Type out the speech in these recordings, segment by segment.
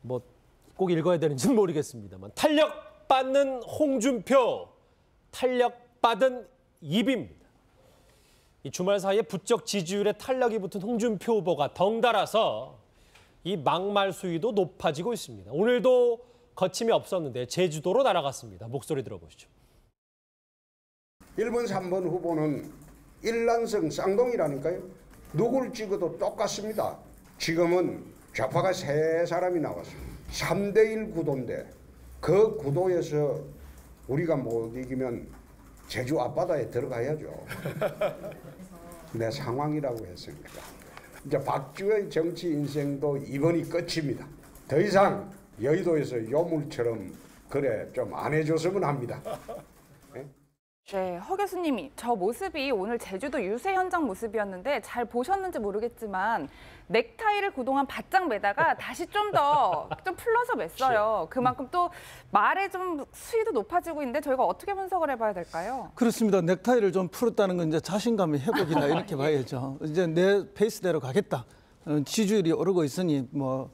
뭐 꼭 읽어야 되는지는 모르겠습니다만 탄력받는 홍준표, 탄력받은 입입니다. 이 주말 사이에 부쩍 지지율에 탄력이 붙은 홍준표 후보가 덩달아서 이 막말 수위도 높아지고 있습니다. 오늘도 거침이 없었는데 제주도로 날아갔습니다. 목소리 들어보시죠. 1번, 3번 후보는 일란성 쌍둥이라니까요. 누굴 찍어도 똑같습니다. 지금은 좌파가 3사람이 나왔습니다. 3대1 구도인데 그 구도에서 우리가 못 이기면 제주 앞바다에 들어가야죠. 내 상황이라고 했으니까. 이제 박쥐의 정치 인생도 이번이 끝입니다. 더 이상 여의도에서 요물처럼 그래 좀 안 해줬으면 합니다. 네, 허 교수님이 저 모습이 오늘 제주도 유세 현장 모습이었는데 잘 보셨는지 모르겠지만 넥타이를 그동안 바짝 매다가 다시 좀 풀러서 맸어요. 그만큼 또 말에 좀 수위도 높아지고 있는데 저희가 어떻게 분석을 해봐야 될까요? 그렇습니다. 넥타이를 좀 풀었다는 건 이제 자신감의 회복이다 이렇게 봐야죠. 이제 내 페이스대로 가겠다. 지지율이 오르고 있으니 뭐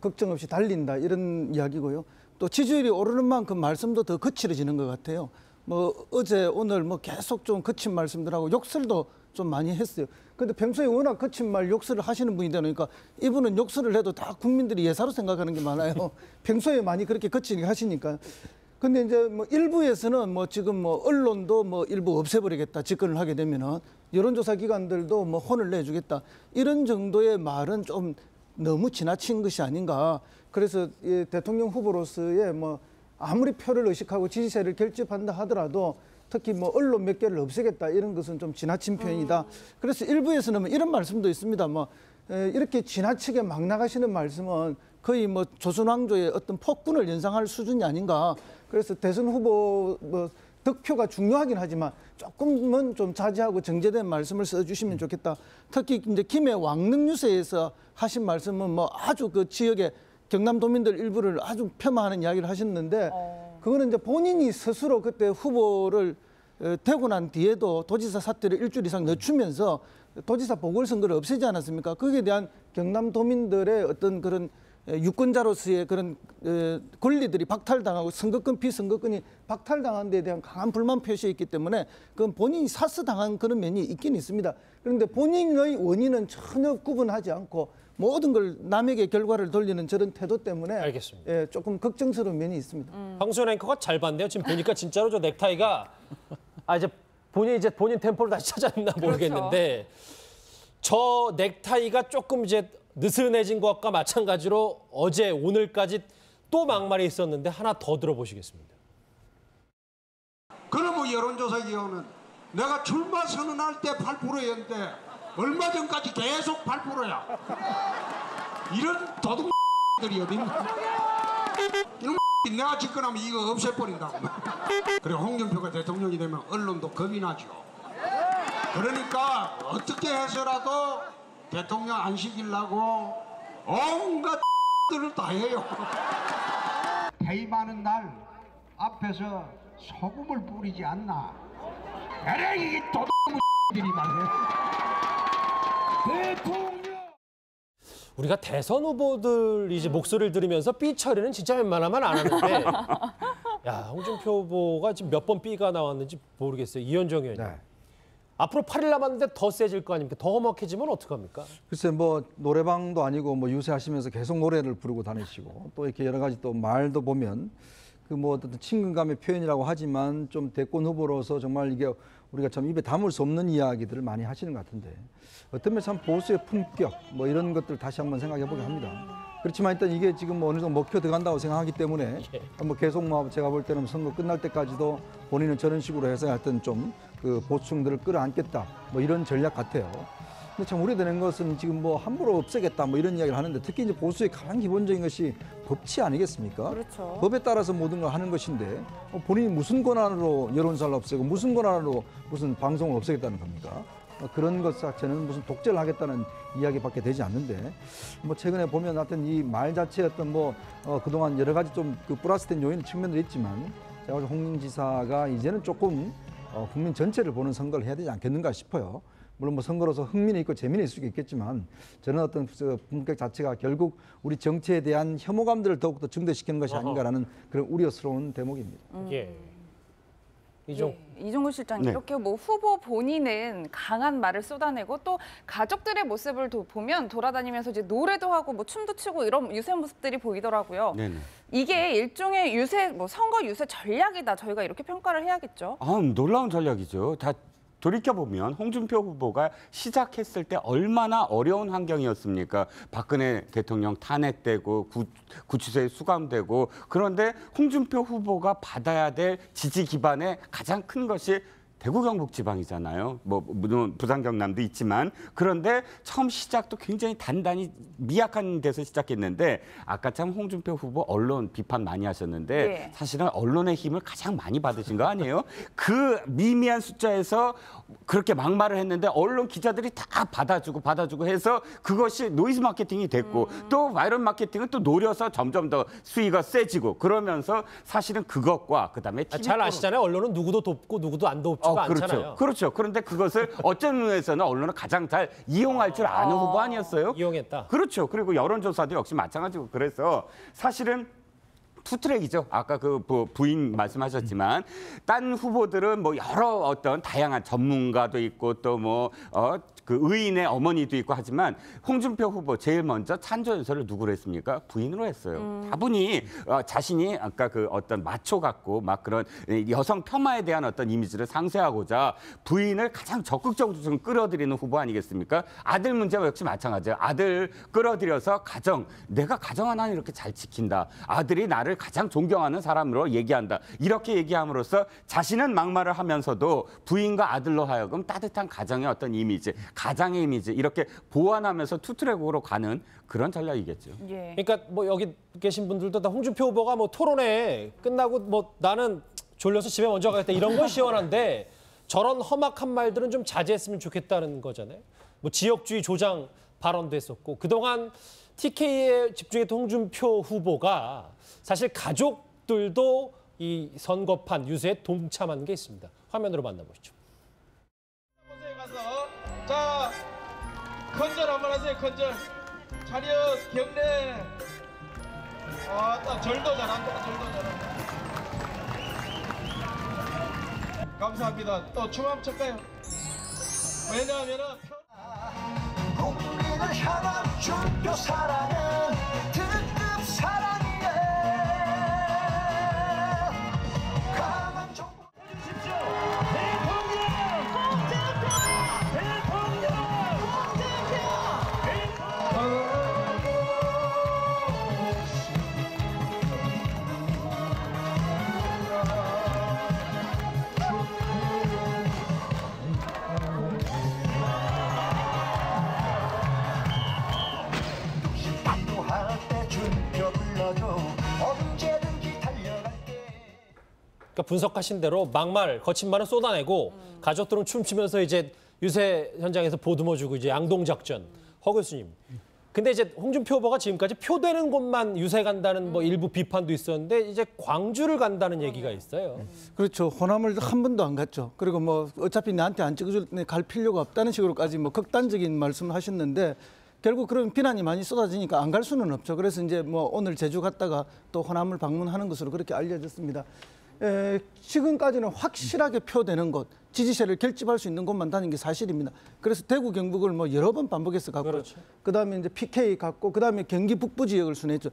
걱정 없이 달린다 이런 이야기고요. 또 지지율이 오르는 만큼 말씀도 더 거칠어지는 것 같아요. 뭐 어제 오늘 뭐 계속 좀 거친 말씀들하고 욕설도 좀 많이 했어요. 근데 평소에 워낙 거친 말 욕설을 하시는 분이다 보니까 이분은 욕설을 해도 다 국민들이 예사로 생각하는 게 많아요. 평소에 많이 그렇게 거치게 하시니까. 근데 이제 뭐 일부에서는 뭐 지금 뭐 언론도 뭐 일부 없애버리겠다 집권을 하게 되면은 여론조사 기관들도 뭐 혼을 내주겠다 이런 정도의 말은 좀 너무 지나친 것이 아닌가. 그래서 이 대통령 후보로서의 뭐 아무리 표를 의식하고 지지세를 결집한다 하더라도 특히 뭐 언론 몇 개를 없애겠다 이런 것은 좀 지나친 표현이다. 그래서 일부에서는 뭐 이런 말씀도 있습니다. 뭐 이렇게 지나치게 막 나가시는 말씀은 거의 뭐 조선왕조의 어떤 폭군을 연상할 수준이 아닌가. 그래서 대선 후보 뭐 득표가 중요하긴 하지만 조금은 좀 자제하고 정제된 말씀을 써주시면 좋겠다. 특히 이제 김해 왕릉 유세에서 하신 말씀은 뭐 아주 그 지역의 경남도민들 일부를 아주 폄하하는 이야기를 하셨는데 그거는 이제 본인이 스스로 그때 후보를 되고 난 뒤에도 도지사 사퇴를 일주일 이상 늦추면서 도지사 보궐선거를 없애지 않았습니까? 거기에 대한 경남도민들의 어떤 그런 유권자로서의 그런 권리들이 박탈당하고 선거권, 비선거권이 박탈당한 데에 대한 강한 불만 표시했기 때문에 그건 본인이 사스당한 그런 면이 있긴 있습니다. 그런데 본인의 원인은 전혀 구분하지 않고 모든 걸 남에게 결과를 돌리는 저런 태도 때문에 알겠습니다. 예, 조금 걱정스러운 면이 있습니다. 황수연 앵커가 잘 봤네요. 지금 보니까 진짜로 저 넥타이가 이제 본인 템포를 다시 찾았나 모르겠는데 저 넥타이가 조금 이제 느슨해진 것과 마찬가지로 어제 오늘까지 또 막말이 있었는데 하나 더 들어보시겠습니다. 그러면 여론조사 기관은 내가 출마 선언할 때 8%였는데 얼마 전까지 계속 8%야. 이런 도둑들이 어딨나? 이런 내가 집권하면 이거 없애버린다고. 그리고 홍준표가 대통령이 되면 언론도 겁이 나죠. 그러니까 어떻게 해서라도 대통령 안 시키려고 온갖 들을 다 해요. 퇴임하는 날 앞에서 소금을 뿌리지 않나. 에라 이게 도둑들이 말이야. 대통령. 우리가 대선 후보들 이제 목소리를 들으면서 삐 처리는 진짜 웬만하면 안 하는데 야 홍준표 후보가 지금 몇 번 삐가 나왔는지 모르겠어요. 이현정 의원님. 네. 앞으로 8일 남았는데 더 세질 거 아닙니까? 더 험악해지면 어떡합니까? 글쎄 뭐 노래방도 아니고 뭐 유세하시면서 계속 노래를 부르고 다니시고 또 이렇게 여러 가지 또 말도 보면 그 뭐 어떤 친근감의 표현이라고 하지만 좀 대권 후보로서 정말 이게 우리가 참 입에 담을 수 없는 이야기들을 많이 하시는 것 같은데 어떤 면에서 참 보수의 품격 뭐 이런 것들 다시 한번 생각해 보게 합니다. 그렇지만 일단 이게 지금 뭐 어느 정도 먹혀 들어간다고 생각하기 때문에 뭐 계속 뭐 제가 볼 때는 선거 끝날 때까지도 본인은 저런 식으로 해서 하여튼 좀 그 보수층들을 끌어안겠다 뭐 이런 전략 같아요. 근데 참 우려되는 것은 지금 뭐 함부로 없애겠다 뭐 이런 이야기를 하는데 특히 이제 보수의 가장 기본적인 것이 법치 아니겠습니까? 그렇죠. 법에 따라서 모든 걸 하는 것인데 본인이 무슨 권한으로 여론사를 없애고 무슨 권한으로 무슨 방송을 없애겠다는 겁니까? 그런 것 자체는 무슨 독재를 하겠다는 이야기밖에 되지 않는데 뭐 최근에 보면 하여튼 이 말 자체 어떤 뭐 그동안 여러 가지 좀 그 플러스된 요인 측면도 있지만 제가 볼 때 홍 지사가 이제는 조금 국민 전체를 보는 선거를 해야 되지 않겠는가 싶어요. 물론 뭐 선거로서 흥미는 있고 재미는 있을 수 있겠지만 저는 어떤 그 품격 자체가 결국 우리 정치에 대한 혐오감들을 더욱더 증대시키는 것이 아닌가라는 그런 우려스러운 대목입니다. 예. 이종. 예, 이종구 실장님 네. 이렇게 뭐 후보 본인은 강한 말을 쏟아내고 또 가족들의 모습을 보면 돌아다니면서 이제 노래도 하고 뭐 춤도 추고 이런 유세 모습들이 보이더라고요. 네네. 이게 일종의 유세 뭐 선거 유세 전략이다 저희가 이렇게 평가를 해야겠죠. 놀라운 전략이죠. 다 돌이켜보면 홍준표 후보가 시작했을 때 얼마나 어려운 환경이었습니까? 박근혜 대통령 탄핵되고 구치소에 수감되고 그런데 홍준표 후보가 받아야 될 지지 기반의 가장 큰 것이 대구 경북 지방이잖아요. 뭐 물론 부산 경남도 있지만 그런데 처음 시작도 굉장히 단단히 미약한 데서 시작했는데 아까 참 홍준표 후보 언론 비판 많이 하셨는데 네. 사실은 언론의 힘을 가장 많이 받으신 거 아니에요? 그 미미한 숫자에서 그렇게 막말을 했는데 언론 기자들이 다 받아주고 해서 그것이 노이즈 마케팅이 됐고 또 바이럴 마케팅은 또 노려서 점점 더 수위가 세지고 그러면서 사실은 그것과 그다음에 TV 잘 아시잖아요. 언론은 누구도 돕고 누구도 안 돕지가 않잖아요. 그렇죠. 그런데 그것을 어떤 의미에서는 언론은 가장 잘 이용할 줄 아는 후보 아니었어요? 이용했다. 그렇죠. 그리고 여론조사도 역시 마찬가지고 그래서 사실은 투트랙이죠. 아까 그 부인 말씀하셨지만 딴 후보들은 뭐 여러 어떤 다양한 전문가도 있고 또 뭐 그 의인의 어머니도 있고 하지만 홍준표 후보 제일 먼저 찬조 연설을 누구로 했습니까? 부인으로 했어요. 다분히 자신이 아까 그 어떤 마초 같고 막 그런 여성 폄하에 대한 어떤 이미지를 상쇄하고자 부인을 가장 적극적으로 좀 끌어들이는 후보 아니겠습니까? 아들 문제와 역시 마찬가지예요. 아들 끌어들여서 내가 가정 하나 이렇게 잘 지킨다. 아들이 나를 가장 존경하는 사람으로 얘기한다. 이렇게 얘기함으로써 자신은 막말을 하면서도 부인과 아들로 하여금 따뜻한 가정의 어떤 이미지, 가장의 이미지 이렇게 보완하면서 투트랙으로 가는 그런 전략이겠죠. 예. 그러니까 뭐 여기 계신 분들도 다 홍준표 후보가 뭐 토론회 끝나고 뭐 나는 졸려서 집에 먼저 가겠다 이런 건 시원한데 저런 험악한 말들은 좀 자제했으면 좋겠다는 거잖아요. 뭐 지역주의 조장 발언도 했었고 그동안 TK에 집중했던 홍준표 후보가 사실 가족들도 이 선거판 유세에 동참한 게 있습니다. 화면으로 만나보시죠. 곳에 가서 자 컨절 한번 하세요. 컨절 차렷 경례 절도 잘한다. 절도 잘한다. 감사합니다. 또 춤 한번 출까요? 왜냐하면은 국민을 향한 준표 사랑은 특급 사랑이에 강한 정부 주십시오. 대통령 홍준표 대통령 그러니까 분석하신 대로 막말, 거친 말은 쏟아내고 가족들은 춤추면서 이제 유세 현장에서 보듬어주고 이제 양동작전. 허 교수님. 근데 이제 홍준표 후보가 지금까지 표되는 곳만 유세 간다는 뭐 일부 비판도 있었는데 이제 광주를 간다는 얘기가 있어요. 그렇죠. 호남을 한 번도 안 갔죠. 그리고 뭐 어차피 나한테 안 찍어줄 갈 필요가 없다는 식으로까지 뭐 극단적인 말씀을 하셨는데 결국 그런 비난이 많이 쏟아지니까 안 갈 수는 없죠. 그래서 이제 뭐 오늘 제주 갔다가 또 호남을 방문하는 것으로 그렇게 알려졌습니다. 지금까지는 확실하게 표되는 곳, 지지세를 결집할 수 있는 곳만 다닌 게 사실입니다. 그래서 대구, 경북을 뭐 여러 번 반복해서 갔고, 그렇죠. 그다음에 이제 PK 갔고, 그다음에 경기 북부 지역을 순회했죠.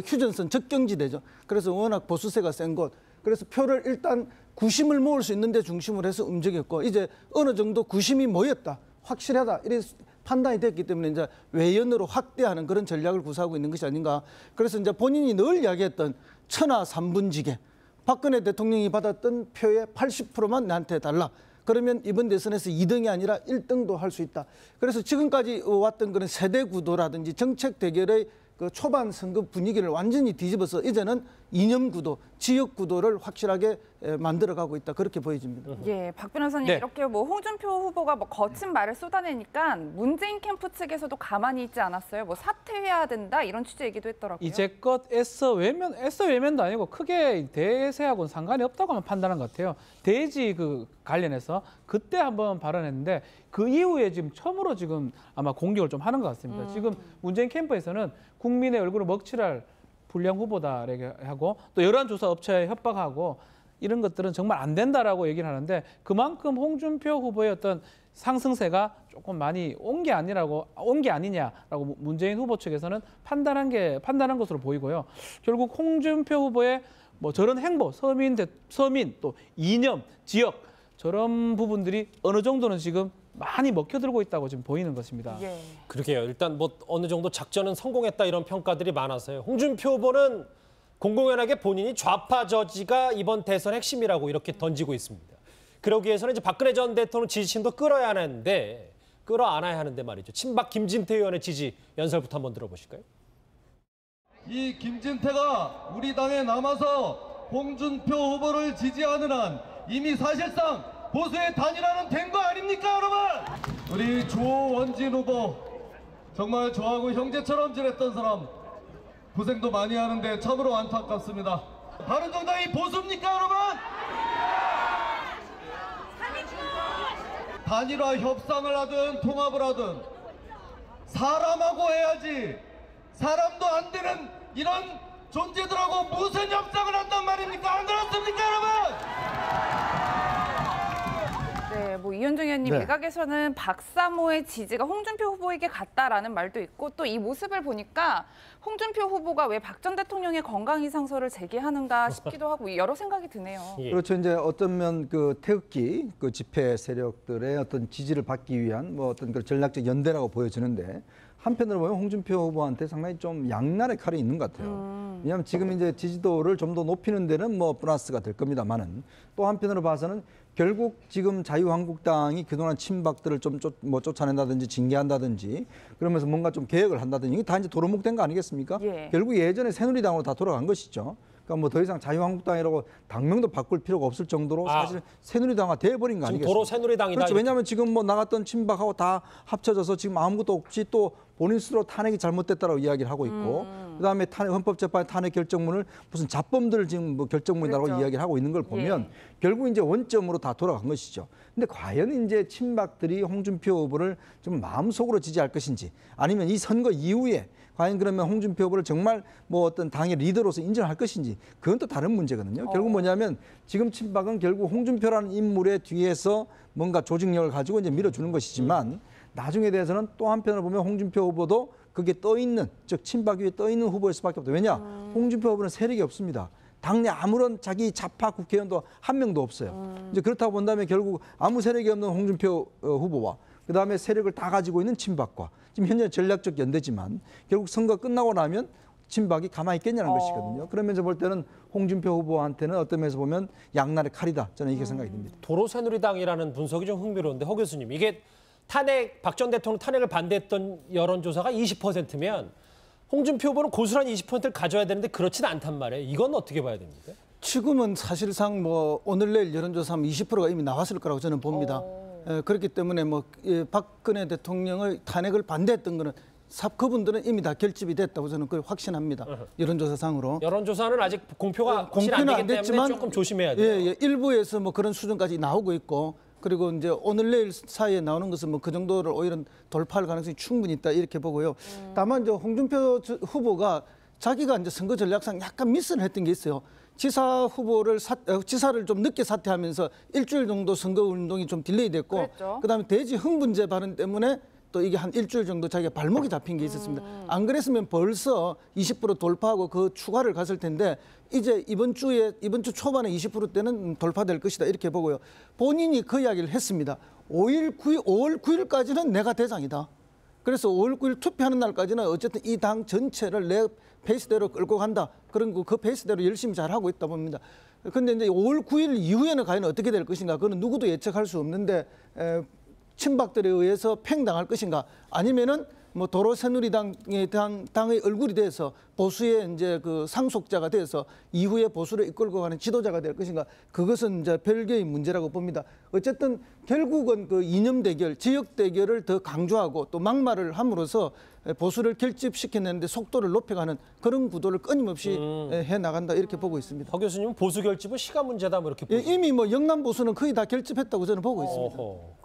휴전선 적경지대죠. 그래서 워낙 보수세가 센 곳. 그래서 표를 일단 구심을 모을 수 있는 데 중심으로 해서 움직였고, 이제 어느 정도 구심이 모였다, 확실하다, 이래 판단이 됐기 때문에 이제 외연으로 확대하는 그런 전략을 구사하고 있는 것이 아닌가. 그래서 이제 본인이 늘 이야기했던 천하 삼분지계. 박근혜 대통령이 받았던 표의 80%만 나한테 달라. 그러면 이번 대선에서 2등이 아니라 1등도 할 수 있다. 그래서 지금까지 왔던 그런 세대 구도라든지 정책 대결의 그 초반 선거 분위기를 완전히 뒤집어서 이제는 이념 구도, 지역 구도를 확실하게 만들어가고 있다 그렇게 보여집니다. 예, 박 변호사님 네. 이렇게 뭐 홍준표 후보가 뭐 거친 말을 쏟아내니까 문재인 캠프 측에서도 가만히 있지 않았어요. 뭐 사퇴해야 된다 이런 취지 얘기도 했더라고요. 이제껏 애써 외면도 아니고 크게 대세하고는 상관이 없다고만 판단한 것 같아요. 대지 그 관련해서 그때 한번 발언했는데 그 이후에 지금 처음으로 지금 아마 공격을 좀 하는 것 같습니다. 지금 문재인 캠프에서는 국민의 얼굴을 먹칠할 불량 후보다 이렇게 하고 또 여론조사 업체에 협박하고 이런 것들은 정말 안 된다라고 얘기를 하는데 그만큼 홍준표 후보의 어떤 상승세가 조금 많이 온 게 아니냐라고 문재인 후보 측에서는 판단한 것으로 보이고요. 결국 홍준표 후보의 뭐 저런 행보, 서민 또 이념, 지역 저런 부분들이 어느 정도는 지금 많이 먹혀들고 있다고 지금 보이는 것입니다. 예. 그러게요. 일단 뭐 어느 정도 작전은 성공했다 이런 평가들이 많아서요. 홍준표 후보는 공공연하게 본인이 좌파 저지가 이번 대선 핵심이라고 이렇게 던지고 있습니다. 그러기 위해서는 이제 박근혜 전 대통령 지지층도 끌어안아야 하는데 말이죠. 친박 김진태 의원의 지지 연설부터 한번 들어보실까요? 이 김진태가 우리 당에 남아서 홍준표 후보를 지지하는 한 이미 사실상 보수의 단일화는 된 거 아닙니까, 여러분? 우리 조원진 후보 정말 저하고 형제처럼 지냈던 사람 고생도 많이 하는데 참으로 안타깝습니다. 바른정당이 보수입니까, 여러분? 단일화 협상을 하든 통합을 하든 사람하고 해야지 사람도 안 되는 이런 존재들하고 무슨 협상을 한단 말입니까? 안 그렇습니까, 여러분? 네, 뭐 이현정 의원님 네. 일각에서는 박사모의 지지가 홍준표 후보에게 갔다라는 말도 있고 또 이 모습을 보니까 홍준표 후보가 왜 박 전 대통령의 건강 이상설을 제기하는가 싶기도 하고 여러 생각이 드네요. 예. 그렇죠. 이제 어쩌면 그 태극기 그 집회 세력들의 어떤 지지를 받기 위한 뭐 어떤 그 전략적 연대라고 보여지는데 한편으로 보면 홍준표 후보한테 상당히 좀 양날의 칼이 있는 것 같아요. 왜냐하면 지금 이제 지지도를 좀 더 높이는 데는 뭐 플러스가 될 겁니다만은 또 한편으로 봐서는 결국 지금 자유한국당이 그동안 친박들을 좀 쫓아낸다든지 징계한다든지 그러면서 뭔가 좀 개혁을 한다든지 이게 다 이제 도루묵된 거 아니겠습니까? 예. 결국 예전에 새누리당으로 다 돌아간 것이죠. 그러니까 뭐 더 이상 자유한국당이라고 당명도 바꿀 필요가 없을 정도로 사실 새누리당화 돼버린 거 지금 아니겠습니까? 도로 새누리당이다. 그렇죠. 이렇게. 왜냐하면 지금 뭐 나갔던 친박하고 다 합쳐져서 지금 아무것도 없이 또 본인 스스로 탄핵이 잘못됐다라고 이야기를 하고 있고 그다음에 헌법재판의 탄핵 결정문을 무슨 자범들 지금 뭐 결정문이라고 그렇죠. 이야기를 하고 있는 걸 보면 예. 결국 이제 원점으로 다 돌아간 것이죠. 근데 과연 이제 친박들이 홍준표 후보를 좀 마음속으로 지지할 것인지 아니면 이 선거 이후에 과연 그러면 홍준표 후보를 정말 뭐 어떤 당의 리더로서 인정할 것인지 그건 또 다른 문제거든요. 결국 뭐냐면 지금 친박은 결국 홍준표라는 인물의 뒤에서 뭔가 조직력을 가지고 이제 밀어주는 것이지만 나중에 대해서는 또 한편으로 보면 홍준표 후보도 그게 떠있는 즉 친박 위에 떠있는 후보일 수밖에 없다. 왜냐? 홍준표 후보는 세력이 없습니다. 당내 아무런 자기 좌파 국회의원도 한 명도 없어요. 이제 그렇다고 본다면 결국 아무 세력이 없는 홍준표 후보와 그다음에 세력을 다 가지고 있는 친박과 지금 현재 전략적 연대지만 결국 선거 끝나고 나면 친박이 가만히 있겠냐는 것이거든요. 그러면서 볼 때는 홍준표 후보한테는 어떤 면에서 보면 양날의 칼이다. 저는 이렇게 생각이 듭니다. 도로 새누리당이라는 분석이 좀 흥미로운데 허 교수님 이게 박 전 대통령 탄핵을 반대했던 여론조사가 20%면 홍준표 후보는 고스란히 20%를 가져야 되는데 그렇지는 않단 말이에요. 이건 어떻게 봐야 됩니까? 지금은 사실상 뭐 오늘 내일 여론조사하면 20%가 이미 나왔을 거라고 저는 봅니다. 그렇기 때문에 뭐 박근혜 대통령의 탄핵을 반대했던 거는 그분들은 이미 다 결집이 됐다고 저는 그걸 확신합니다. 여론조사상으로. 여론조사는 아직 공표가 확실히 안 되기 때문에 조금 조심해야 돼요. 일부에서 뭐 그런 수준까지 나오고 있고 그리고 이제 오늘 내일 사이에 나오는 것은 뭐 그 정도를 오히려 돌파할 가능성이 충분히 있다 이렇게 보고요. 다만 이제 홍준표 후보가 자기가 이제 선거 전략상 약간 미스를 했던 게 있어요. 지사를 좀 늦게 사퇴하면서 일주일 정도 선거 운동이 좀 딜레이 됐고 그랬죠. 그다음에 대지 흥분제 발언 때문에 또 이게 한 일주일 정도 자기가 발목이 잡힌 게 있었습니다. 안 그랬으면 벌써 20% 돌파하고 그 추가를 갔을 텐데 이제 이번 주 초반에 20%대는 돌파될 것이다 이렇게 보고요. 본인이 그 이야기를 했습니다. 5월 9일까지는 내가 대장이다. 그래서 5월 9일 투표하는 날까지는 어쨌든 이 당 전체를 내 페이스대로 끌고 간다. 그런 그 페이스대로 열심히 잘하고 있다 봅니다. 그런데 이제 5월 9일 이후에는 과연 어떻게 될 것인가 그건 누구도 예측할 수 없는데 친박들에 의해서 팽당할 것인가 아니면은 뭐 도로 새누리당의 당의 얼굴이 돼서 보수의 이제 그 상속자가 돼서 이후에 보수를 이끌고 가는 지도자가 될 것인가, 그것은 이제 별개의 문제라고 봅니다. 어쨌든 결국은 그 이념 대결, 지역 대결을 더 강조하고 또 막말을 함으로써 보수를 결집시켜내는데 속도를 높여가는 그런 구도를 끊임없이 해 나간다, 이렇게 보고 있습니다. 허 교수님은 보수 결집은 시간 문제다 뭐 이렇게 보시죠. 이미 뭐 영남 보수는 거의 다 결집했다고 저는 보고 있습니다. 어허.